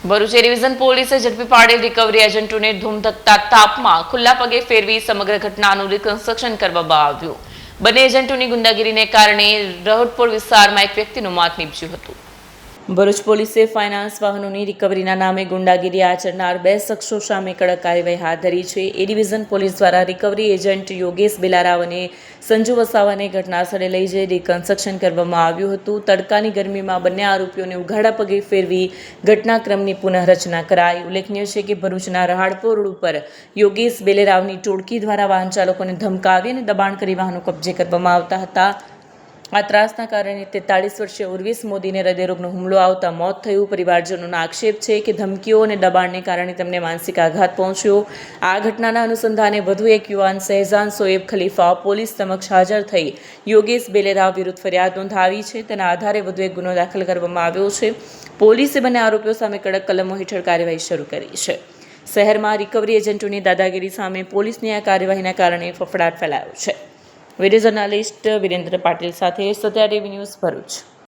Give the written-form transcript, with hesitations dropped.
Bharuch division પોલીસે ઝડપી પાડેલ recovery એજન્ટોને ધૂમધકતા તાપમાં ખુલ્લા પગે ફેરવી સમગ્ર ઘટનાનું રિકન્સ્ટ્રક્શન કરવામાં આવ્યું. બંને એજન્ટોની ગુંડાગીરીને કારણે રહોટપોળ વિસ્તારમાં એક વ્યક્તિનું મોત નીપજ્યું હતું. ભરૂચ પોલીસે ફાઇનાન્સ વાહનોની રિકવરીના નામે ગુંડાગીરી આચરનાર 2 શખ્સો સામે કડક કાર્યવાહી હાથ ધરી છે. એ ડિવિઝન પોલીસ દ્વારા રિકવરી એજન્ટ યોગેશ બેલારાવ અને સંજુ વસાવાને ઘટનાસ્થળે લઈ જઈ રિકન્સ્ટ્રક્શન કરવામાં આવ્યું હતું. તડકાની ગરમીમાં બંને આરોપીઓને ઉઘાડા પગે ફેરવી ઘટનાક્રમની પુનઃરચના કરાઈ. ઉલ્લેખનીય છે કે ભરૂચના રહાડપોર રોડ ઉપર યોગેશ બેલેરાવની ટોળકી દ્વારા વાહન ચાલકોને ધમકાવી અને દબાણ કરી વાહનો કબજે કરવામાં આવતા હતા. આ ત્રાસના કારણે 43 વર્ષીય ઉર્વિશ મોદીને હૃદયરોગનો હુમલો આવતા મોત થયું. પરિવારજનોનો આક્ષેપ છે કે ધમકીઓ અને દબાણને કારણે તેમને માનસિક આઘાત પહોંચ્યો. આ ઘટનાના અનુસંધાને વધુ એક યુવાન શહેજાન શોએબ ખલીફા પોલીસ સમક્ષ હાજર થઈ યોગેશ બેલેરાવ વિરુદ્ધ ફરિયાદ નોંધાવી છે. તેના આધારે વધુ એક ગુનો દાખલ કરવામાં આવ્યો છે. પોલીસે બંને આરોપીઓ સામે કડક કલમો હેઠળ કાર્યવાહી શરૂ કરી છે. શહેરમાં રિકવરી એજન્ટોની દાદાગીરી સામે પોલીસની આ કાર્યવાહીના કારણે ફફડાટ ફેલાયો છે. વિડીયો જર્નાલિસ્ટ વિરેન્દ્ર પાટીલ સાથે સત્યા ટીવી ન્યૂઝ ભરૂચ.